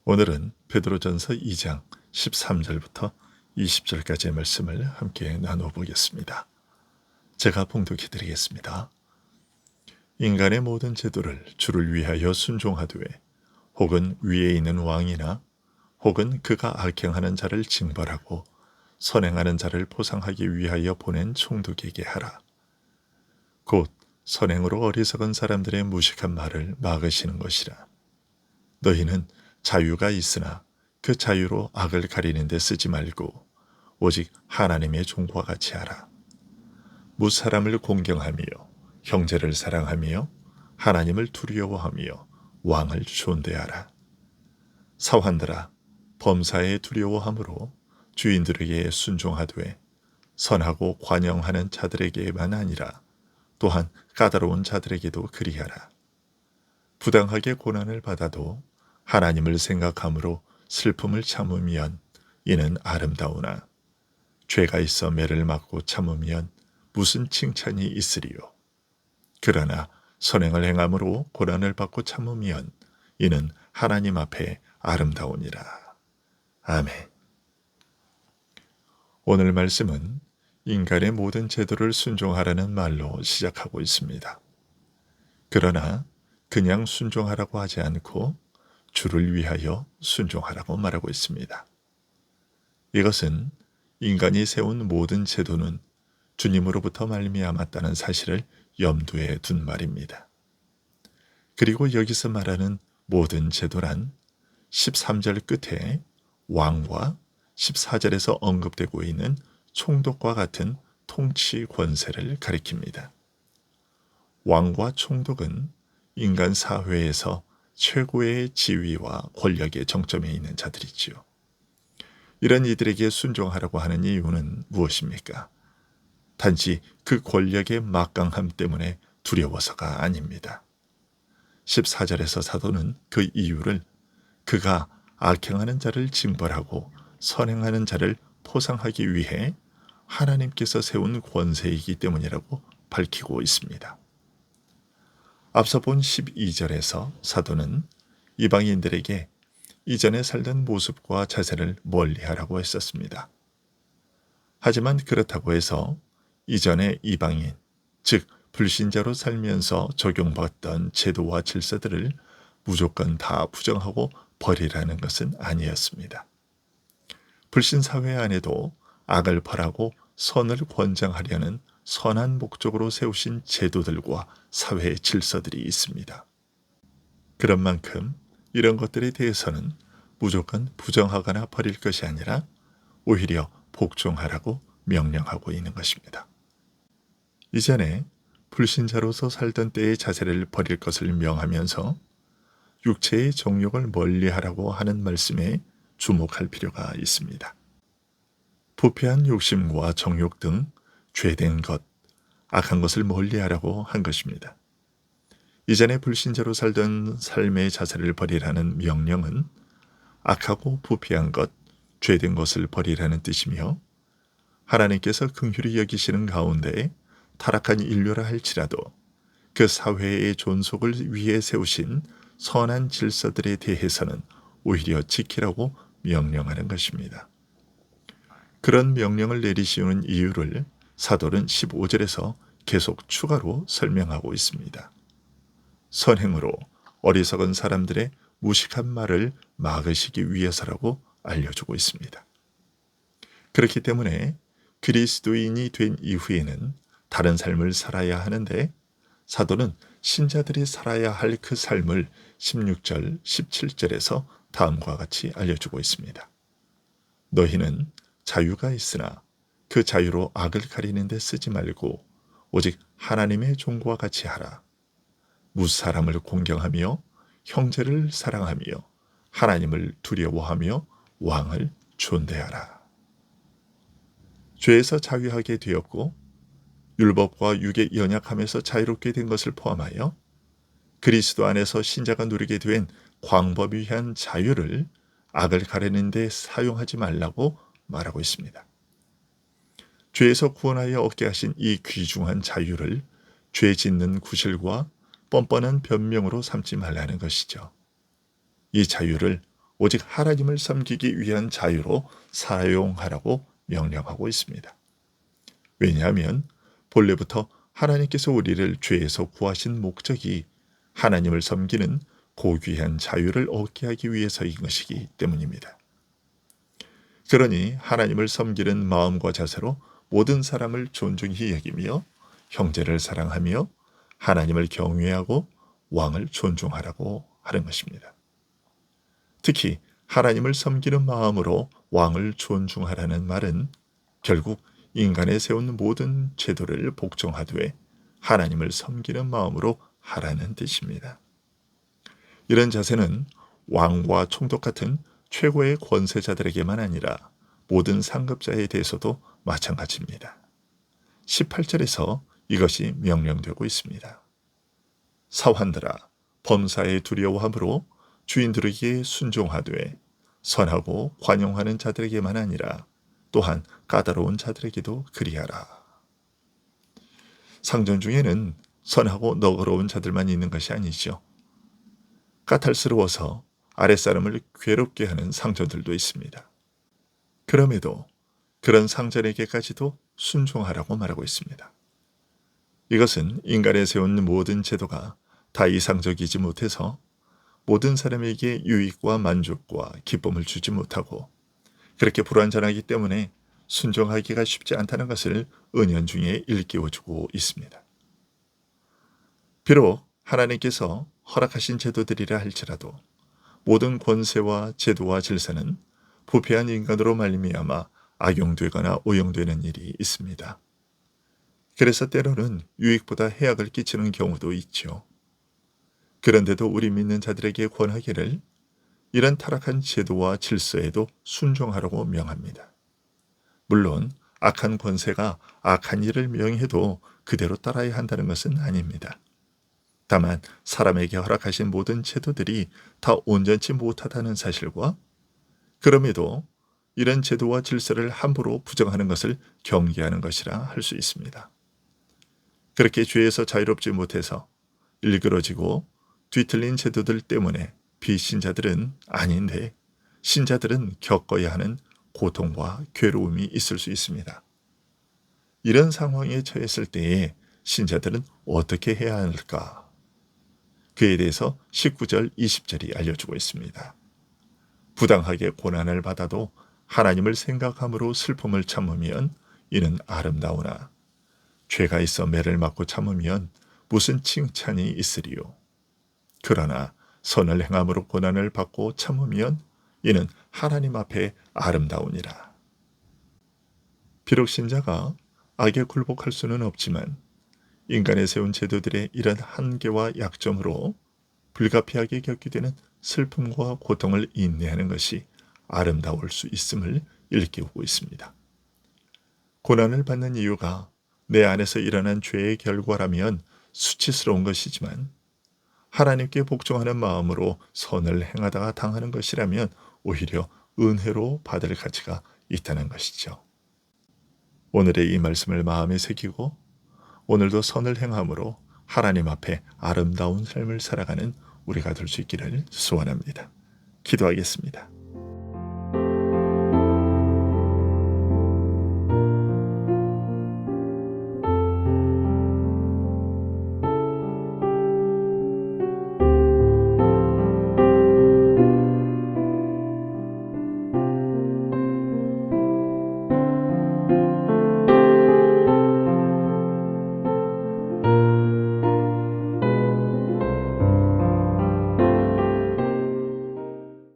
오늘은 베드로전서 2장 13절부터 20절까지의 말씀을 함께 나눠보겠습니다. 제가 봉독해 드리겠습니다. 인간의 모든 제도를 주를 위하여 순종하되 혹은 위에 있는 왕이나 혹은 그가 악행하는 자를 징벌하고 선행하는 자를 포상하기 위하여 보낸 총독에게 하라. 곧 선행으로 어리석은 사람들의 무식한 말을 막으시는 것이라. 너희는 자유가 있으나 그 자유로 악을 가리는 데 쓰지 말고 오직 하나님의 종과 같이 하라. 무사람을 공경하며 형제를 사랑하며 하나님을 두려워하며 왕을 존대하라. 사환들아, 범사에 두려워함으로 주인들에게 순종하되 선하고 관영하는 자들에게만 아니라 또한 까다로운 자들에게도 그리하라. 부당하게 고난을 받아도 하나님을 생각함으로 슬픔을 참으면 이는 아름다우나 죄가 있어 매를 맞고 참으면 무슨 칭찬이 있으리요. 그러나 선행을 행함으로 고난을 받고 참으면 이는 하나님 앞에 아름다우니라. 아멘. 오늘 말씀은 인간의 모든 제도를 순종하라는 말로 시작하고 있습니다. 그러나 그냥 순종하라고 하지 않고 주를 위하여 순종하라고 말하고 있습니다. 이것은 인간이 세운 모든 제도는 주님으로부터 말미암았다는 사실을 염두에 둔 말입니다. 그리고 여기서 말하는 모든 제도란 13절 끝에 왕과 14절에서 언급되고 있는 총독과 같은 통치 권세를 가리킵니다. 왕과 총독은 인간 사회에서 최고의 지위와 권력의 정점에 있는 자들이지요. 이런 이들에게 순종하라고 하는 이유는 무엇입니까? 단지 그 권력의 막강함 때문에 두려워서가 아닙니다. 14절에서 사도는 그 이유를 그가 악행하는 자를 징벌하고 선행하는 자를 포상하기 위해 하나님께서 세운 권세이기 때문이라고 밝히고 있습니다. 앞서 본 12절에서 사도는 이방인들에게 이전에 살던 모습과 자세를 멀리하라고 했었습니다. 하지만 그렇다고 해서 이전의 이방인, 즉 불신자로 살면서 적용받던 제도와 질서들을 무조건 다 부정하고 버리라는 것은 아니었습니다. 불신사회 안에도 악을 벌하고 선을 권장하려는 선한 목적으로 세우신 제도들과 사회 질서들이 있습니다. 그런 만큼 이런 것들에 대해서는 무조건 부정하거나 버릴 것이 아니라 오히려 복종하라고 명령하고 있는 것입니다. 이전에 불신자로서 살던 때의 자세를 버릴 것을 명하면서 육체의 정욕을 멀리하라고 하는 말씀에 주목할 필요가 있습니다. 부패한 욕심과 정욕 등 죄된 것, 악한 것을 멀리하라고 한 것입니다. 이전에 불신자로 살던 삶의 자세를 버리라는 명령은 악하고 부패한 것, 죄된 것을 버리라는 뜻이며 하나님께서 긍휼히 여기시는 가운데 타락한 인류라 할지라도 그 사회의 존속을 위해 세우신 선한 질서들에 대해서는 오히려 지키라고 명령하는 것입니다. 그런 명령을 내리시는 이유를 사도는 15절에서 계속 추가로 설명하고 있습니다. 선행으로 어리석은 사람들의 무식한 말을 막으시기 위해서라고 알려주고 있습니다. 그렇기 때문에 그리스도인이 된 이후에는 다른 삶을 살아야 하는데 사도는 신자들이 살아야 할 그 삶을 16절, 17절에서 다음과 같이 알려주고 있습니다. 너희는 자유가 있으나 그 자유로 악을 가리는 데 쓰지 말고 오직 하나님의 종과 같이 하라. 무사람을 공경하며 형제를 사랑하며 하나님을 두려워하며 왕을 존대하라. 죄에서 자유하게 되었고 율법과 육의 연약함에서 자유롭게 된 것을 포함하여 그리스도 안에서 신자가 누리게 된 광범위한 자유를 악을 가리는 데 사용하지 말라고 말하고 있습니다. 죄에서 구원하여 얻게 하신 이 귀중한 자유를 죄 짓는 구실과 뻔뻔한 변명으로 삼지 말라는 것이죠. 이 자유를 오직 하나님을 섬기기 위한 자유로 사용하라고 명령하고 있습니다. 왜냐하면 본래부터 하나님께서 우리를 죄에서 구하신 목적이 하나님을 섬기는 고귀한 자유를 얻게 하기 위해서인 것이기 때문입니다. 그러니 하나님을 섬기는 마음과 자세로 모든 사람을 존중히 여기며 형제를 사랑하며 하나님을 경외하고 왕을 존중하라고 하는 것입니다. 특히 하나님을 섬기는 마음으로 왕을 존중하라는 말은 결국 인간에 세운 모든 제도를 복종하되 하나님을 섬기는 마음으로 하라는 뜻입니다. 이런 자세는 왕과 총독 같은 최고의 권세자들에게만 아니라 모든 상급자에 대해서도 마찬가지입니다. 18절에서 이것이 명령되고 있습니다. 사환들아, 범사에 두려워함으로 주인들에게 순종하되 선하고 관용하는 자들에게만 아니라 또한 까다로운 자들에게도 그리하라. 상전 중에는 선하고 너그러운 자들만 있는 것이 아니죠. 까탈스러워서 아랫사람을 괴롭게 하는 상전들도 있습니다. 그럼에도 그런 상전에게까지도 순종하라고 말하고 있습니다. 이것은 인간에 세운 모든 제도가 다 이상적이지 못해서 모든 사람에게 유익과 만족과 기쁨을 주지 못하고 그렇게 불완전하기 때문에 순종하기가 쉽지 않다는 것을 은연중에 일깨워주고 있습니다. 비록 하나님께서 허락하신 제도들이라 할지라도 모든 권세와 제도와 질서는 부패한 인간으로 말미암아 악용되거나 오용되는 일이 있습니다. 그래서 때로는 유익보다 해악을 끼치는 경우도 있죠. 그런데도 우리 믿는 자들에게 권하기를 이런 타락한 제도와 질서에도 순종하라고 명합니다. 물론 악한 권세가 악한 일을 명해도 그대로 따라야 한다는 것은 아닙니다. 다만 사람에게 허락하신 모든 제도들이 다 온전치 못하다는 사실과 그럼에도 이런 제도와 질서를 함부로 부정하는 것을 경계하는 것이라 할 수 있습니다. 그렇게 죄에서 자유롭지 못해서 일그러지고 뒤틀린 제도들 때문에 비신자들은 아닌데 신자들은 겪어야 하는 고통과 괴로움이 있을 수 있습니다. 이런 상황에 처했을 때에 신자들은 어떻게 해야 할까? 그에 대해서 19절, 20절이 알려주고 있습니다. 부당하게 고난을 받아도 하나님을 생각함으로 슬픔을 참으면 이는 아름다우나 죄가 있어 매를 맞고 참으면 무슨 칭찬이 있으리요. 그러나 선을 행함으로 고난을 받고 참으면 이는 하나님 앞에 아름다우니라. 비록 신자가 악에 굴복할 수는 없지만 인간에 세운 제도들의 이런 한계와 약점으로 불가피하게 겪게 되는 슬픔과 고통을 인내하는 것이 아름다울 수 있음을 일깨우고 있습니다. 고난을 받는 이유가 내 안에서 일어난 죄의 결과라면 수치스러운 것이지만 하나님께 복종하는 마음으로 선을 행하다가 당하는 것이라면 오히려 은혜로 받을 가치가 있다는 것이죠. 오늘의 이 말씀을 마음에 새기고 오늘도 선을 행함으로 하나님 앞에 아름다운 삶을 살아가는 우리가 될 수 있기를 소원합니다. 기도하겠습니다.